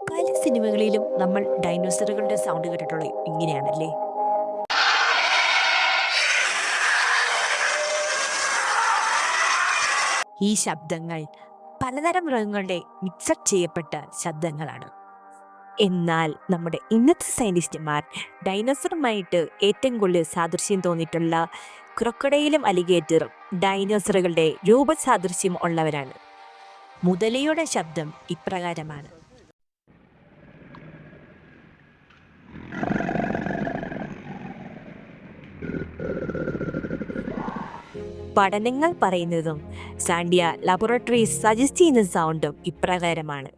പല സിനിമകളിലും നമ്മൾ ഡൈനോസറുകളുടെ സൗണ്ട് കേട്ടിട്ടുള്ളത് ഇങ്ങനെയാണല്ലേ? ഈ ശബ്ദങ്ങൾ പലതരം മൃഗങ്ങളുടെ മിക്സഡ് ചെയ്യപ്പെട്ട ശബ്ദങ്ങളാണ്. എന്നാൽ നമ്മുടെ ഇന്നത്തെ സയന്റിസ്റ്റുമാർ ഡൈനോസറുമായിട്ട് ഏറ്റവും കൂടുതൽ സാദൃശ്യം തോന്നിയിട്ടുള്ള ക്രൊക്കഡൈലും അലിഗേറ്ററും ഡൈനോസറുകളുടെ രൂപസാദൃശ്യം ഉള്ളവരാണ്. മുതലയുടെ ശബ്ദം ഇപ്രകാരമാണ്. പഠനങ്ങൾ പറയുന്നതും സാൻഡിയ ലബോറട്ടറീസ് സജസ്റ്റ് ചെയ്യുന്ന സൗണ്ടും ഇപ്രകാരമാണ്.